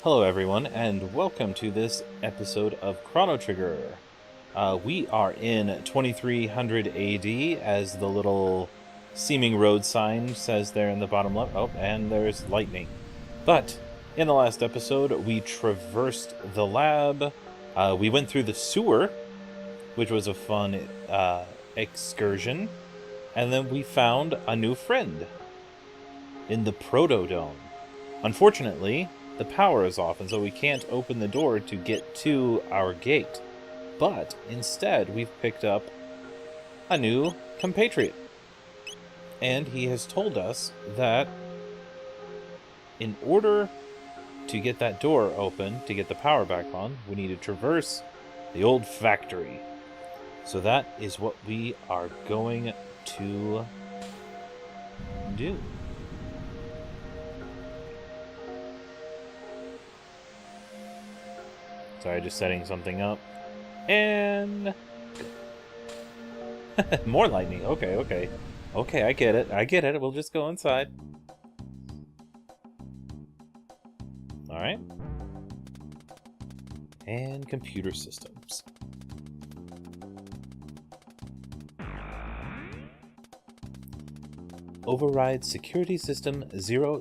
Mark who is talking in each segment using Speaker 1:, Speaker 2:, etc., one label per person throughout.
Speaker 1: Hello everyone, and welcome to this episode of Chrono Trigger. We are in 2300 AD, as the little seeming road sign says there in the bottom left. Oh, and there's lightning. But in the last episode, we traversed the lab. We went through the sewer, which was a fun excursion. And then we found a new friend in the Proto-Dome. Unfortunately, the power is off, and so we can't open the door to get to our gate. But instead, we've picked up a new compatriot. And he has told us that in order to get that door open, to get the power back on, we need to traverse the old factory. So that is what we are going to do. Sorry, just setting something up. And... more lightning. Okay. Okay, I get it. We'll just go inside. Alright. And computer systems. Override security system 00.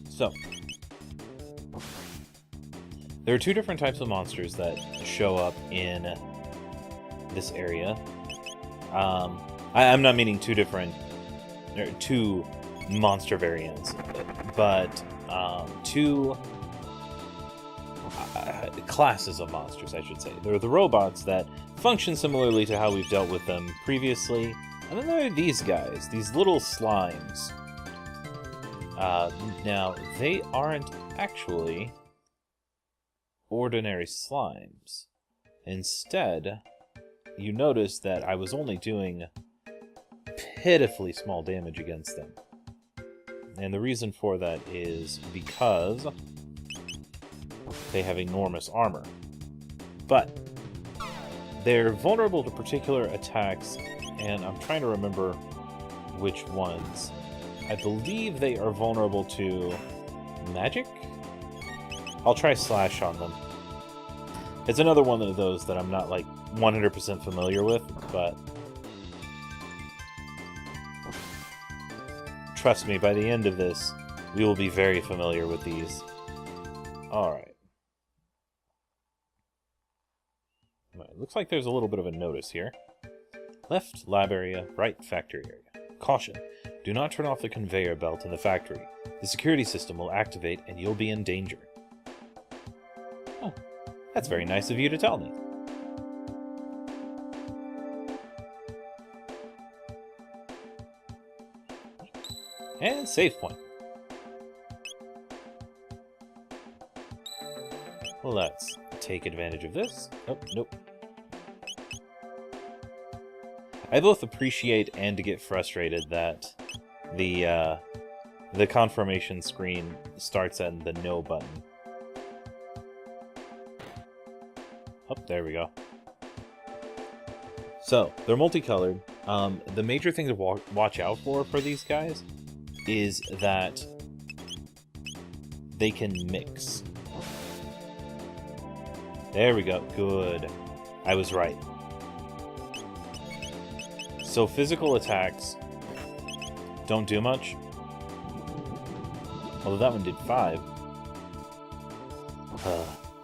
Speaker 1: So, there are two different types of monsters that show up in this area. I'm not meaning two monster variants, but two classes of monsters, I should say. There are the robots that function similarly to how we've dealt with them previously, and then there are these guys, these little slimes. Now, they aren't actually ordinary slimes. Instead, you notice that I was only doing pitifully small damage against them. And the reason for that is because they have enormous armor. But they're vulnerable to particular attacks, and I'm trying to remember which ones. I believe they are vulnerable to magic? I'll try slash on them. It's another one of those that I'm not, like, 100% familiar with, but... trust me, by the end of this, we will be very familiar with these. Alright. Looks like there's a little bit of a notice here. Left lab area, right factory area. Caution. Do not turn off the conveyor belt in the factory. The security system will activate and you'll be in danger. Oh, that's very nice of you to tell me. And save point. Let's take advantage of this. Oh, nope. I both appreciate and get frustrated that the confirmation screen starts at the no button. Oh, there we go. So, they're multicolored. The major thing to watch out for these guys is that they can mix. There we go. Good. I was right. So physical attacks don't do much. Although that one did 5.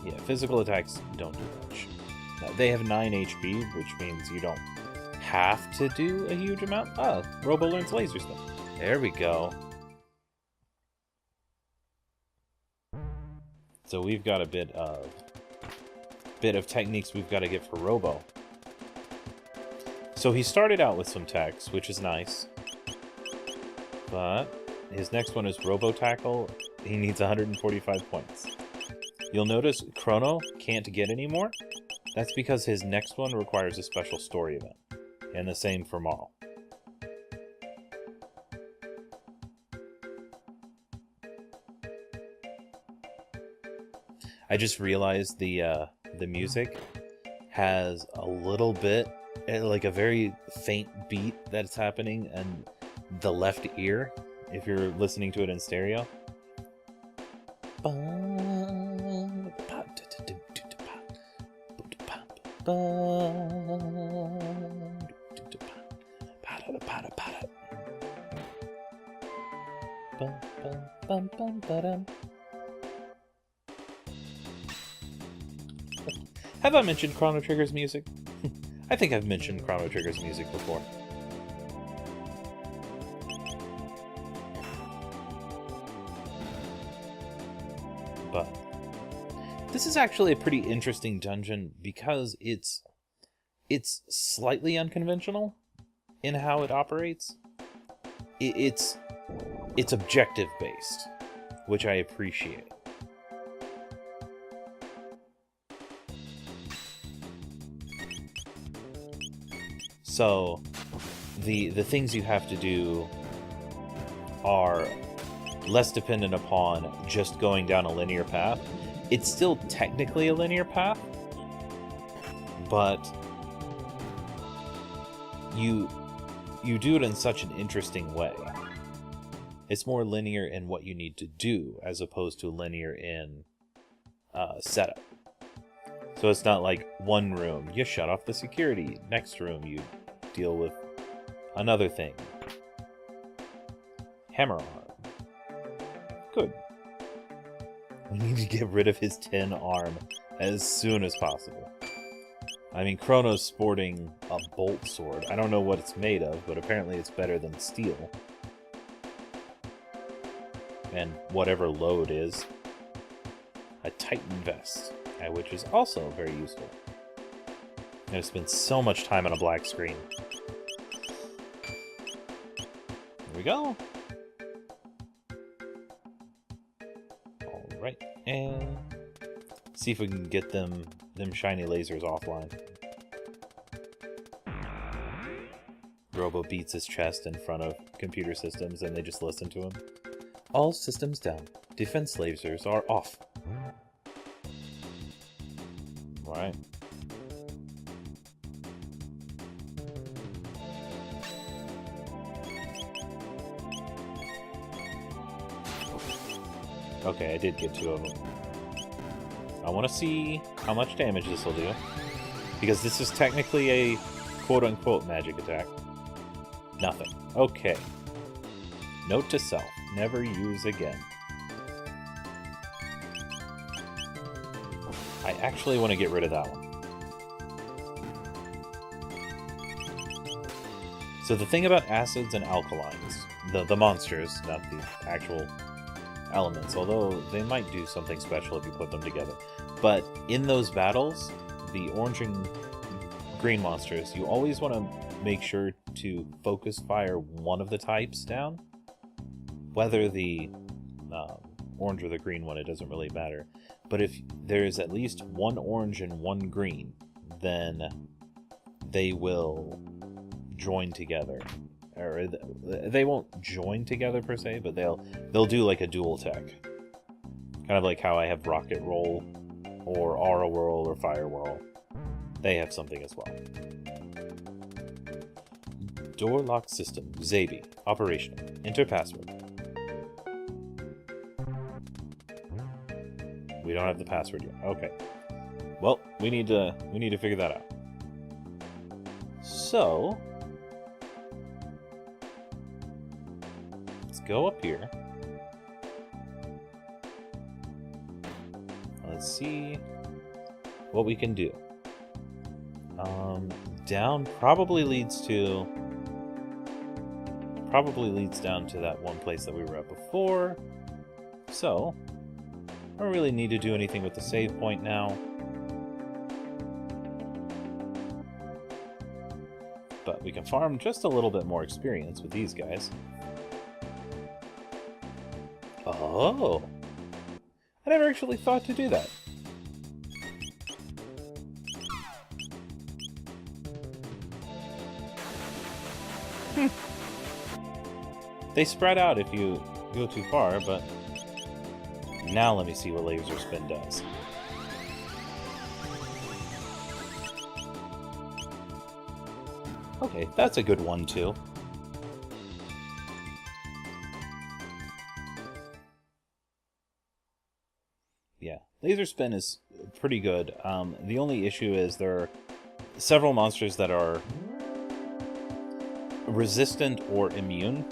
Speaker 1: Yeah, physical attacks don't do much. Now, they have 9 HP, which means you don't have to do a huge amount. Oh, Robo learns laser stuff. There we go. So we've got a bit of techniques we've got to get for Robo. So he started out with some techs, which is nice. But his next one is Robo Tackle. He needs 145 points. You'll notice Chrono can't get any more. That's because his next one requires a special story event. And the same for Marl. I just realized the music has a little bit like a very faint beat that's happening in the left ear if you're listening to it in stereo. Have I mentioned Chrono Trigger's music? I think I've mentioned Chrono Trigger's music before. But this is actually a pretty interesting dungeon because it's slightly unconventional in how it operates. It's objective based, which I appreciate. So the things you have to do are less dependent upon just going down a linear path. It's still technically a linear path, but you do it in such an interesting way. It's more linear in what you need to do as opposed to linear in setup. So it's not like one room, you shut off the security. Next room, you deal with another thing. Hammer arm. Good. We need to get rid of his tin arm as soon as possible. I mean, Chrono's sporting a bolt sword. I don't know what it's made of, but apparently it's better than steel. And whatever load is. A Titan vest, which is also very useful. I've spent so much time on a black screen. Here we go. Alright, and see if we can get them shiny lasers offline. Robo beats his chest in front of computer systems and they just listen to him. All systems down. Defense lasers are off. Right. Okay, I did get 2 of them. I want to see how much damage this will do, because this is technically a quote-unquote magic attack. Nothing. Okay. Note to self, never use again. I actually want to get rid of that one. So the thing about acids and alkalines, the monsters, not the actual elements, although they might do something special if you put them together. But in those battles, the orange and green monsters, you always want to make sure to focus fire one of the types down. Whether the orange or the green one, it doesn't really matter. But if there's at least one orange and one green, then they will join together. Or they won't join together per se, but they'll do like a dual tech. Kind of like how I have Rocket Roll, or Aura Whirl, or Fire Whirl. They have something as well. Door lock system. Zabi. Operational. Enter password. We don't have the password yet. Okay. Well, we need to figure that out. So let's go up here. Let's see what we can do. Down probably leads down to that one place that we were at before. So I don't really need to do anything with the save point now. But we can farm just a little bit more experience with these guys. Oh! I never actually thought to do that. They spread out if you go too far, but now let me see what laser spin does. Okay, that's a good one, too. Yeah, laser spin is pretty good. The only issue is there are several monsters that are resistant or immune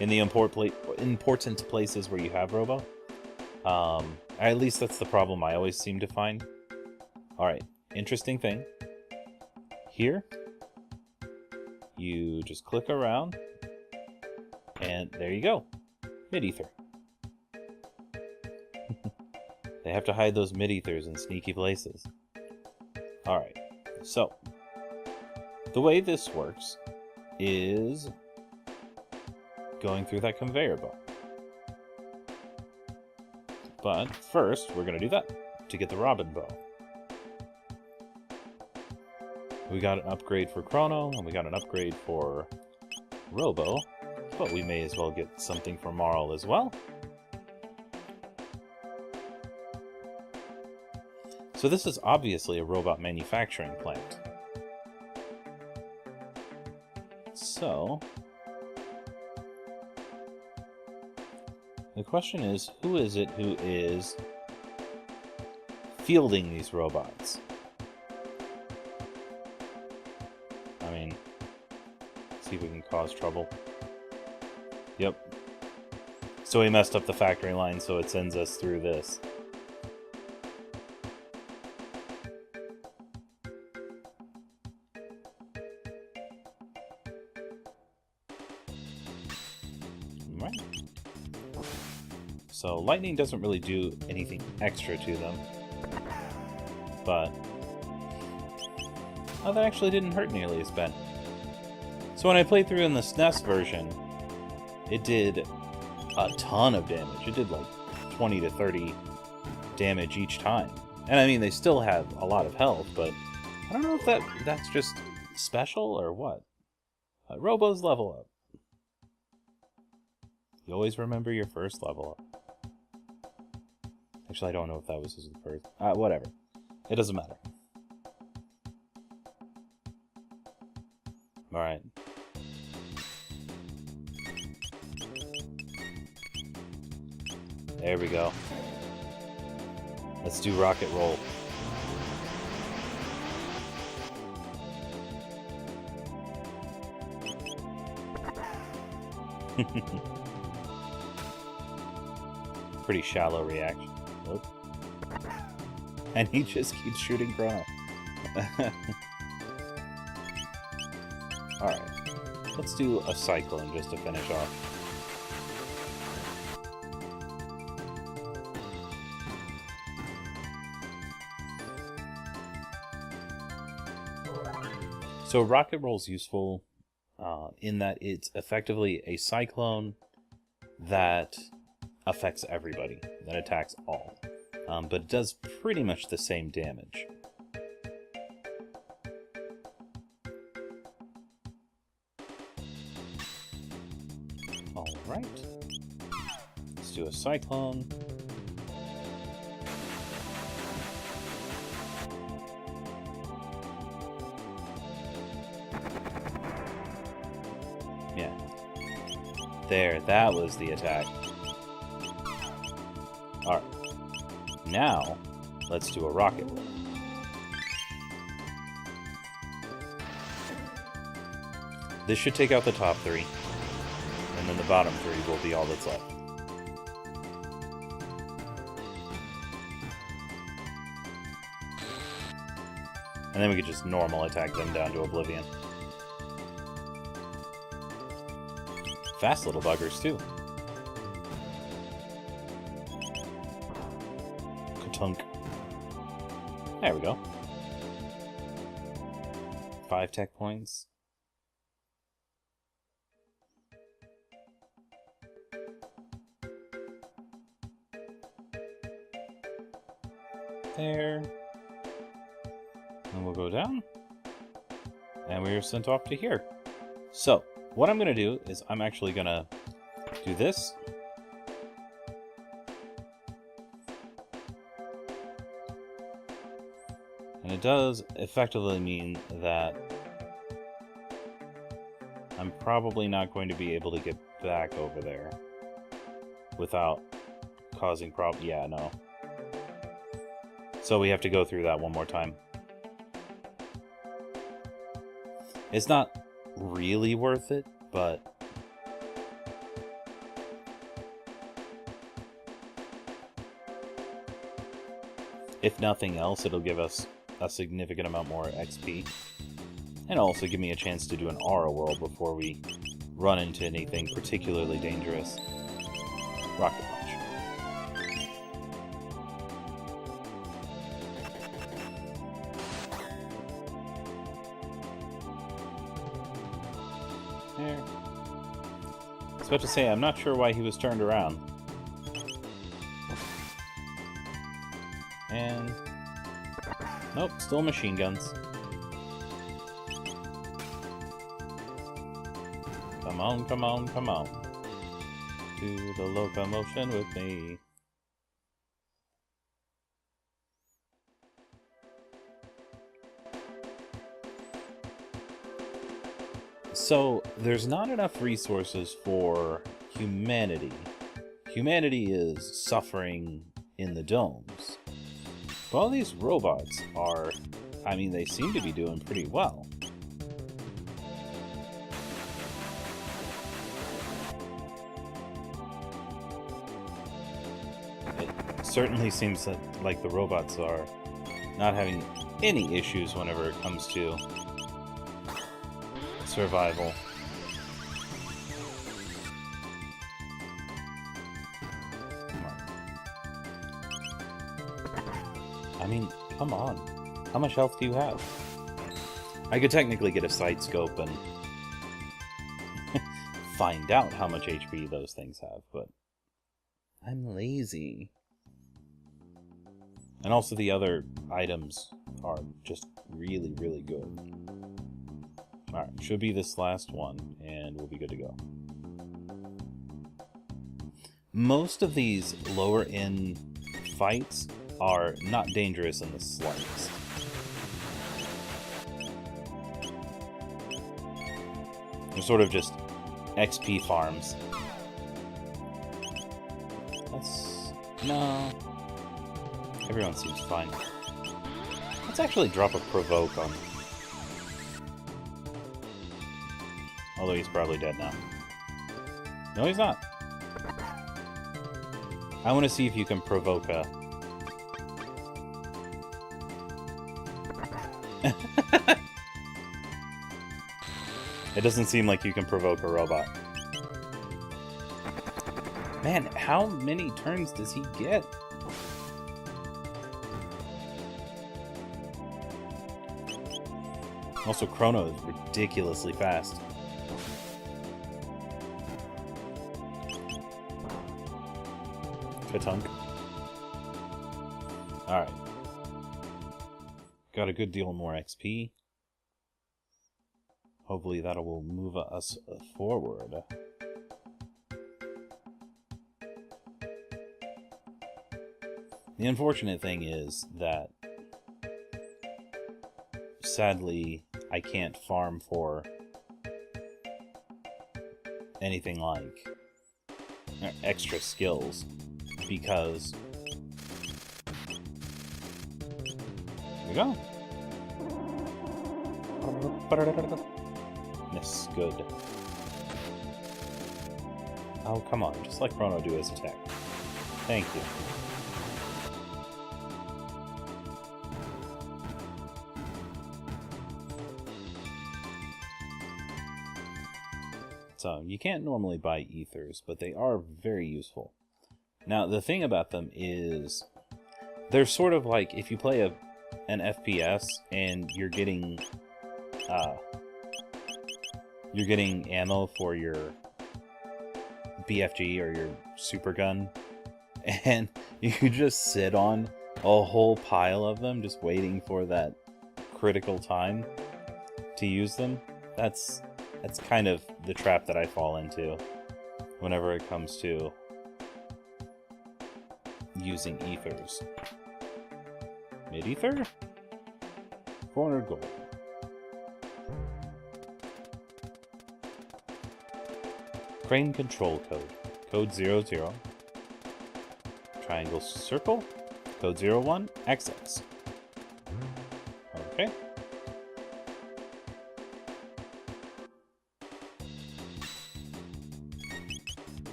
Speaker 1: in the important places where you have Robo. At least that's the problem I always seem to find. Alright, interesting thing. Here, you just click around, and there you go. Mid-ether. They have to hide those mid-ethers in sneaky places. Alright, so the way this works is going through that conveyor belt. But first, we're going to do that to get the Robin Bow. We got an upgrade for Chrono, and we got an upgrade for Robo, but we may as well get something for Marl as well. So this is obviously a robot manufacturing plant. So the question is, who is it who is fielding these robots? I mean, see if we can cause trouble. Yep. So we messed up the factory line, so it sends us through this. Right. So lightning doesn't really do anything extra to them, but that actually didn't hurt nearly as bad. So when I played through in the SNES version, it did a ton of damage. It did like 20 to 30 damage each time. And I mean, they still have a lot of health, but I don't know if that's just special or what. Robo's level up. You always remember your first level up. Actually, I don't know if that was his first. Whatever. It doesn't matter. Alright. There we go. Let's do rocket roll. Pretty shallow reaction. Nope. And he just keeps shooting Chrono. Alright. Let's do a cyclone just to finish off. So rocket roll's useful in that it's effectively a cyclone that affects everybody, that attacks all. But it does pretty much the same damage. Alright. Let's do a cyclone. Yeah. There, that was the attack. Alright. Now, let's do a rocket roll. This should take out the top three. And then the bottom three will be all that's left. And then we could just normal attack them down to oblivion. Fast little buggers, too. Ka-tunk. There we go. 5 tech points. There. And we'll go down. And we are sent off to here. So, what I'm going to do is I'm actually going to do this. And it does effectively mean that I'm probably not going to be able to get back over there without causing problems. Yeah, no. So we have to go through that one more time. It's not really worth it, but if nothing else, it'll give us a significant amount more XP. And also give me a chance to do an aura world before we run into anything particularly dangerous. Rocket Punch. There. I was about to say, I'm not sure why he was turned around. And... nope, still machine guns. Come on, come on, come on. Do the locomotion with me. So, there's not enough resources for humanity. Humanity is suffering in the domes. But all these robots are... I mean, they seem to be doing pretty well. It certainly seems like the robots are not having any issues whenever it comes to survival. I mean, come on. How much health do you have? I could technically get a sight scope and find out how much HP those things have, but I'm lazy. And also the other items are just really, really good. Alright, should be this last one, and we'll be good to go. Most of these lower-end fights are not dangerous in the slightest. They're sort of just XP farms. That's... no. Everyone seems fine. Let's actually drop a provoke on... although he's probably dead now. No, he's not. I want to see if you can provoke a... It doesn't seem like you can provoke a robot. Man, how many turns does he get? Also, Chrono is ridiculously fast. Katunk. Alright. Got a good deal more XP. Hopefully that will move us forward. The unfortunate thing is that sadly I can't farm for anything like extra skills because there we go. Miss, good. Oh, come on, just let Chrono do his attack. Thank you. So, you can't normally buy ethers, but they are very useful. Now, the thing about them is, they're sort of like, if you play an FPS and you're getting ammo for your BFG or your super gun, and you just sit on a whole pile of them, just waiting for that critical time to use them. That's kind of the trap that I fall into whenever it comes to using ethers. Mid-ether? 400 gold. Crane control code. Code 00. Triangle circle. Code 01. XX. Okay.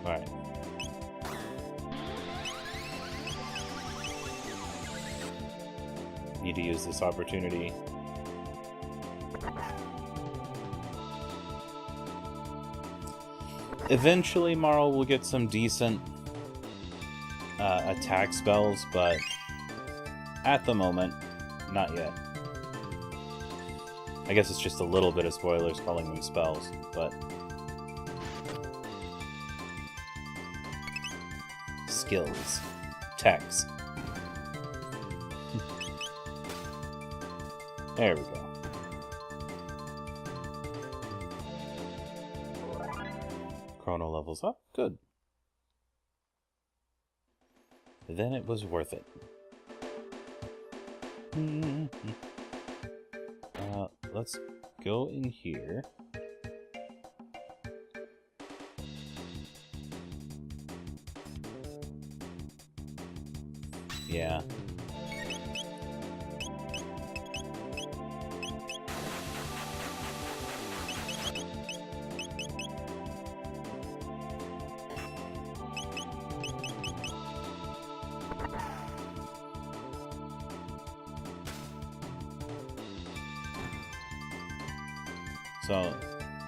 Speaker 1: Alright. Need to use this opportunity. Eventually, Marl will get some decent attack spells, but at the moment, not yet. I guess it's just a little bit of spoilers calling them spells, but... Skills. Techs. There we go. Chrono levels up. Good. Then it was worth it. Let's go in here. Yeah. So,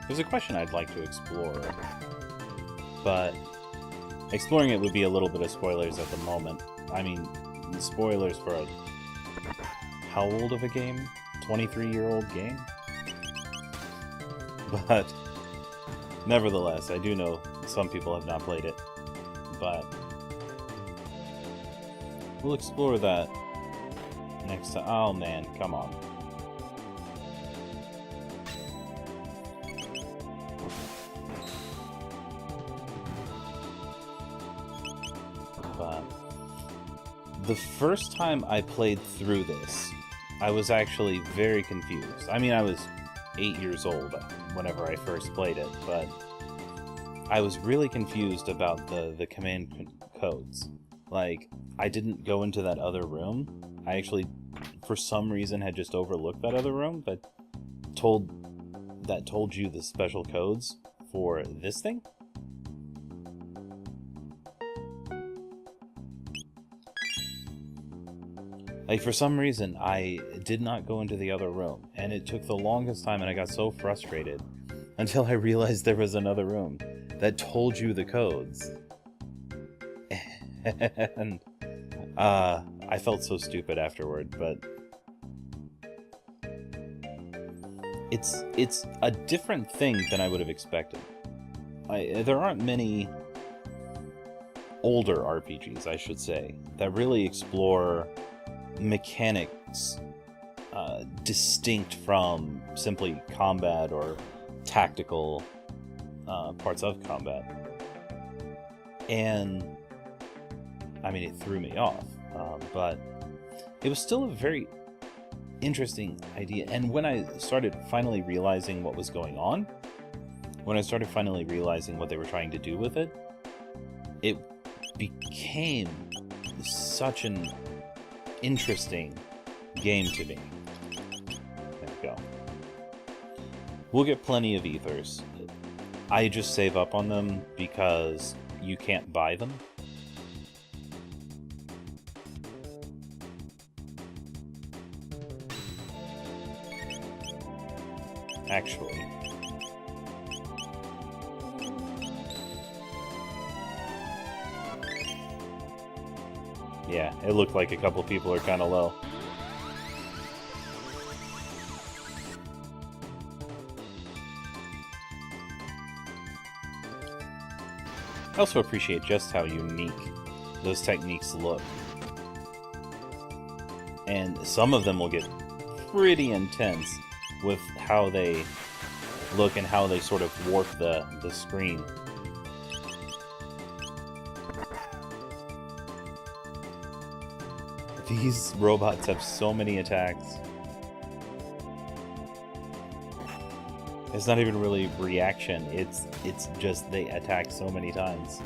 Speaker 1: there's a question I'd like to explore, but exploring it would be a little bit of spoilers at the moment. I mean, spoilers for a... how old of a game? 23-year-old game? But, nevertheless, I do know some people have not played it, but we'll explore that next time. Oh man, come on. The first time I played through this, I was actually very confused. I mean, I was 8 years old whenever I first played it, but I was really confused about the command codes. Like, I didn't go into that other room. I actually, for some reason, had just overlooked that other room that told you the special codes for this thing. Like, for some reason, I did not go into the other room, and it took the longest time, and I got so frustrated until I realized there was another room that told you the codes. And I felt so stupid afterward, but it's a different thing than I would have expected. There aren't many older RPGs, I should say, that really explore mechanics distinct from simply combat or tactical parts of combat. And I mean, it threw me off, but it was still a very interesting idea. And when I started finally realizing what was going on, when I started finally realizing what they were trying to do with it, it became such an interesting game to me. There we go. We'll get plenty of ethers. I just save up on them because you can't buy them. Actually. Yeah, it looked like a couple people are kind of low. I also appreciate just how unique those techniques look. And some of them will get pretty intense with how they look and how they sort of warp the screen. These robots have so many attacks. It's not even really reaction, it's just they attack so many times.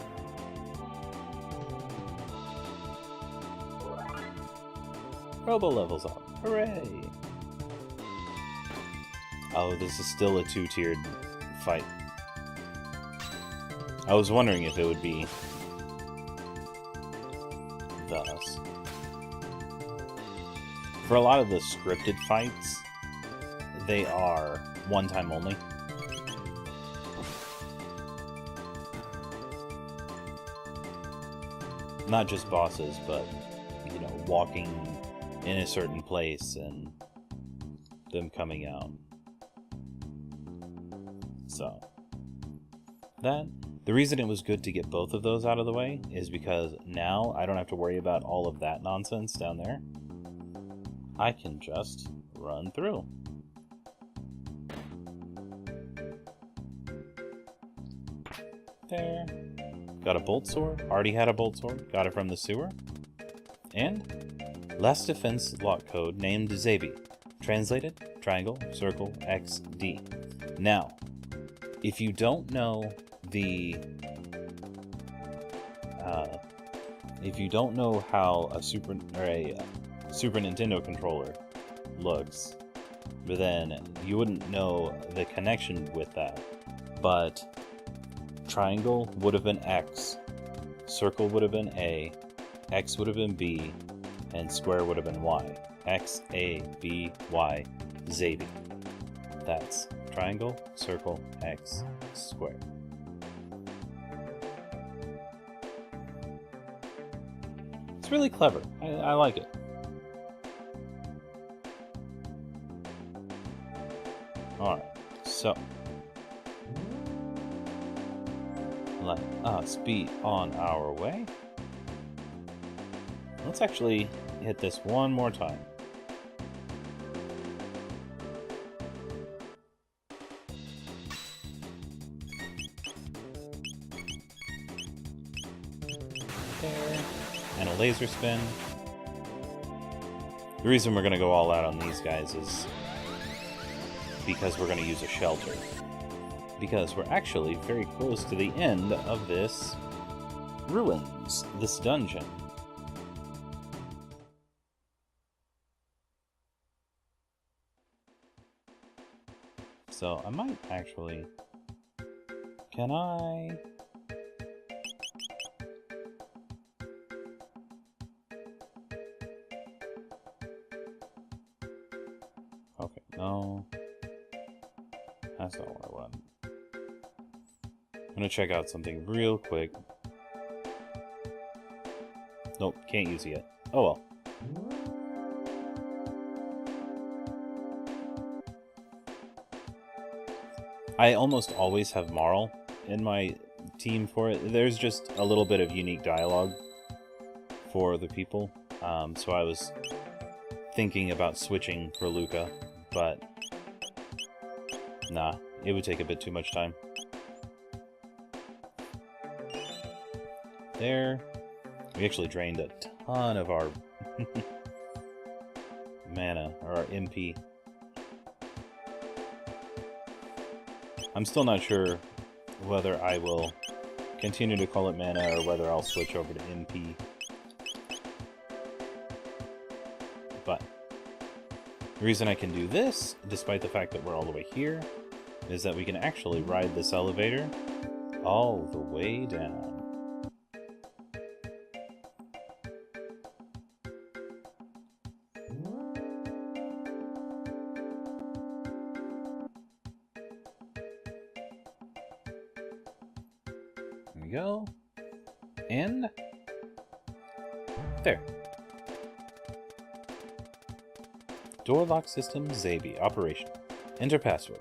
Speaker 1: Robo levels up. Hooray! Oh, this is still a 2-tiered fight. I was wondering if it would be thus. For a lot of the scripted fights, they are one time only. Not just bosses, but, you know, walking in a certain place and them coming out. So, the reason it was good to get both of those out of the way is because now I don't have to worry about all of that nonsense down there. I can just run through. There. Got a bolt sword. Already had a bolt sword. Got it from the sewer. And last defense lock code named Xavi. Translated, triangle, circle, X, D. Now, if you don't know how a Super Nintendo controller looks, then you wouldn't know the connection with that. But triangle would have been X, circle would have been A, X would have been B, and square would have been Y. X, A, B, Y, Xavi. That's triangle, circle, X, square. It's really clever. I like it. Alright, so let us be on our way. Let's actually hit this one more time. There. And a laser spin. The reason we're going to go all out on these guys is because we're going to use a shelter. Because we're actually very close to the end of this ruins, this dungeon. So I might actually... Can I... Okay, no. That's not what I want. I'm gonna check out something real quick. Nope, can't use it yet. Oh well. I almost always have Marl in my team for it. There's just a little bit of unique dialogue for the people. So I was thinking about switching for Luca, but nah, it would take a bit too much time. There. We actually drained a ton of our mana, or our MP. I'm still not sure whether I will continue to call it mana or whether I'll switch over to MP. But the reason I can do this, despite the fact that we're all the way here, is that we can actually ride this elevator all the way down. There we go. And there. Door lock system Xavi operation. Enter password.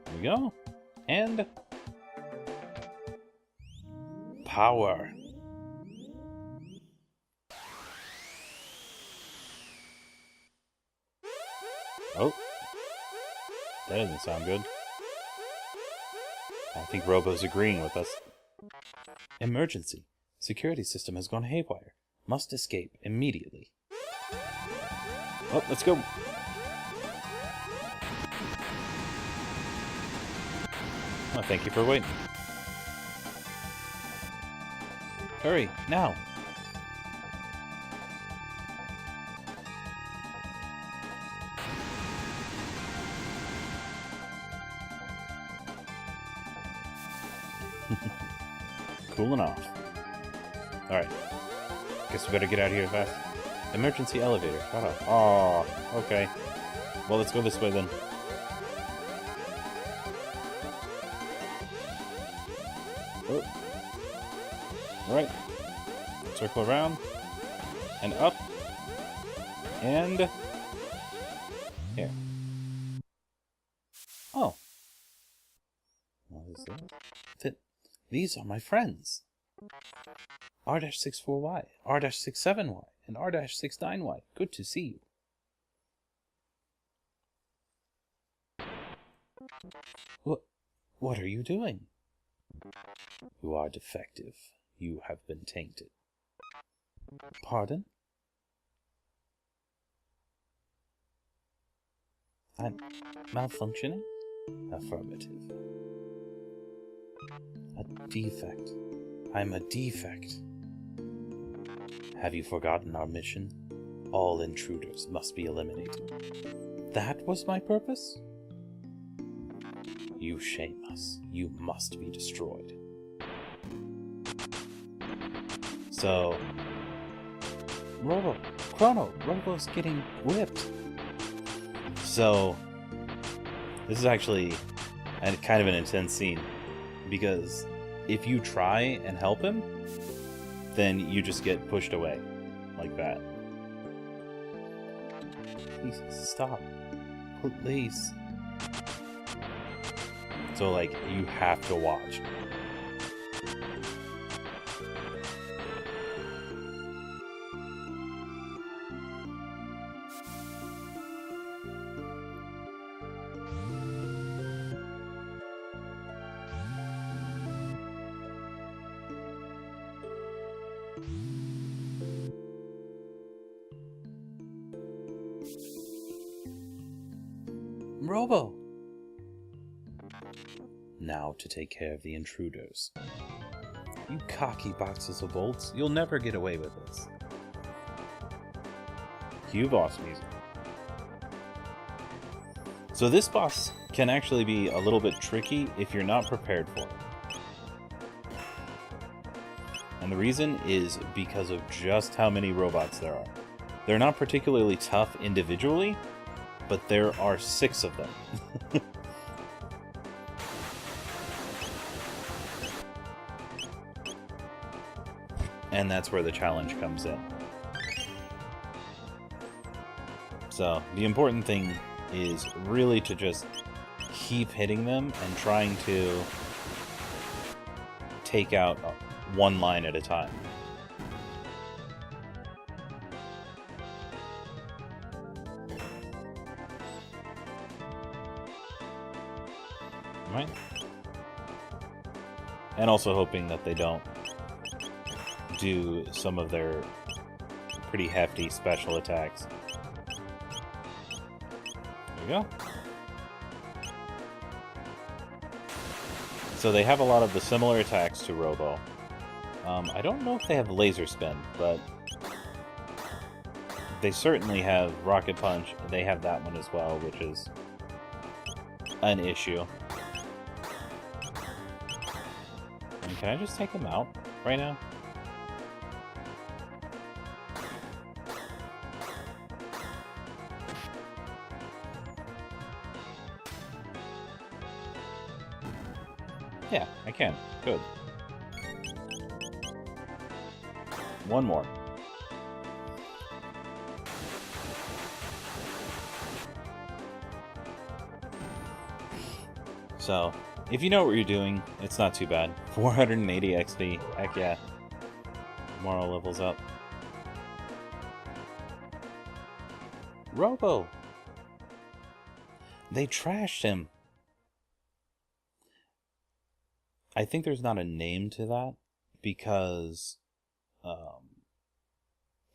Speaker 1: There we go. And power. Oh, that doesn't sound good. I think Robo's agreeing with us. Emergency. Security system has gone haywire. Must escape immediately. Oh, let's go. Well, thank you for waiting. Hurry, now. Cooling off. Alright. Guess we better get out of here fast. Emergency elevator. Shut up. Oh, okay. Well, let's go this way then. Oh. Alright. Circle around. And up. And... here. Oh. What is that? These are my friends. R-64Y, R-67Y, and R-69Y. Good to see you. What are you doing? You are defective. You have been tainted. Pardon? I'm malfunctioning? Affirmative. A defect. I'm a defect. Have you forgotten our mission? All intruders must be eliminated. That was my purpose? You shame us. You must be destroyed. So... Robo's getting whipped. So... this is actually kind of an intense scene. Because if you try and help him, then you just get pushed away. Like that. Please, stop. Please. So, like, you have to watch. Robo! Now to take care of the intruders. You cocky boxes of bolts, you'll never get away with this. Cue boss music. So this boss can actually be a little bit tricky if you're not prepared for it. And the reason is because of just how many robots there are. They're not particularly tough individually, but there are 6 of them. And that's where the challenge comes in. So, the important thing is really to just keep hitting them and trying to take out one line at a time. Right? And also hoping that they don't do some of their pretty hefty special attacks. There we go. So they have a lot of the similar attacks to Robo. I don't know if they have laser spin, but they certainly have rocket punch. They have that one as well, which is an issue. And can I just take them out right now? Yeah, I can. Good. One more. So, if you know what you're doing, it's not too bad. 480 XP. Heck yeah. Moral levels up. Robo! They trashed him. I think there's not a name to that, because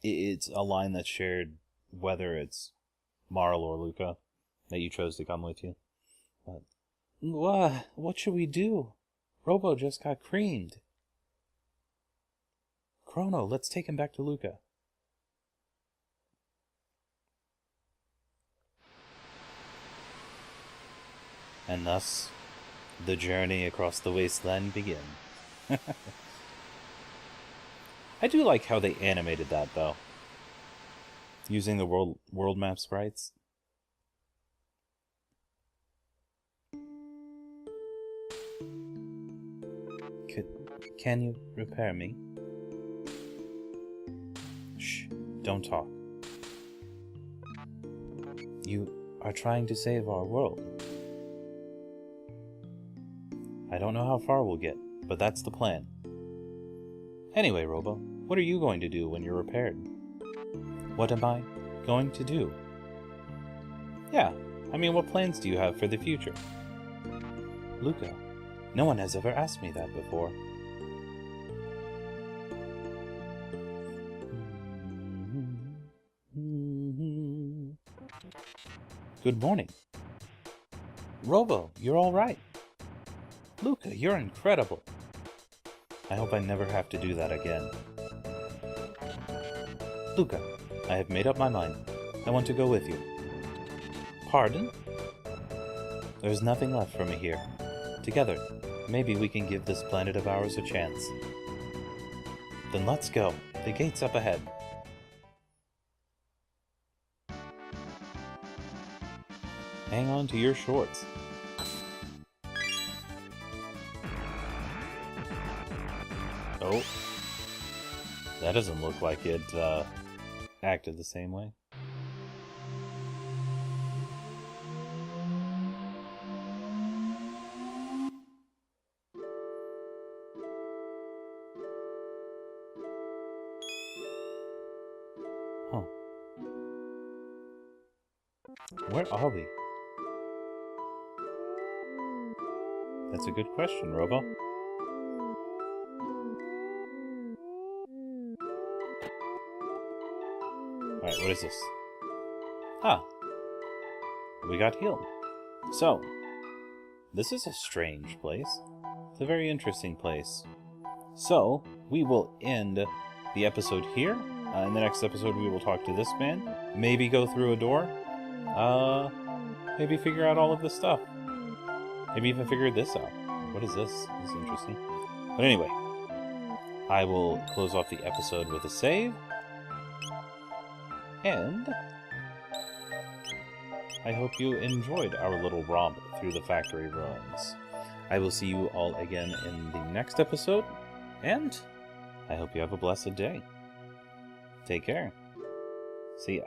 Speaker 1: It's a line that's shared whether it's Marl or Luca that you chose to come with you. But, what should we do? Robo just got creamed. Chrono, let's take him back to Luca. And thus, the journey across the wasteland begins. I do like how they animated that, though. Using the world map sprites. Can you repair me? Shh, don't talk. You are trying to save our world. I don't know how far we'll get, but that's the plan. Anyway, Robo, what are you going to do when you're repaired? What am I going to do? Yeah, I mean, what plans do you have for the future? Luca, no one has ever asked me that before. Good morning. Robo, you're all right. Luca, you're incredible. I hope I never have to do that again. Luca, I have made up my mind. I want to go with you. Pardon? There's nothing left for me here. Together, maybe we can give this planet of ours a chance. Then let's go. The gate's up ahead. Hang on to your shorts. Oh. That doesn't look like it acted the same way. Huh. Where are we? That's a good question, Robo. Alright, what is this? Ah. We got healed. So, this is a strange place. It's a very interesting place. So, we will end the episode here. In the next episode, we will talk to this man. Maybe go through a door. Maybe figure out all of this stuff. Maybe even figure this out. What is this? This is interesting. But anyway, I will close off the episode with a save. And I hope you enjoyed our little romp through the factory ruins. I will see you all again in the next episode, and I hope you have a blessed day. Take care. See ya.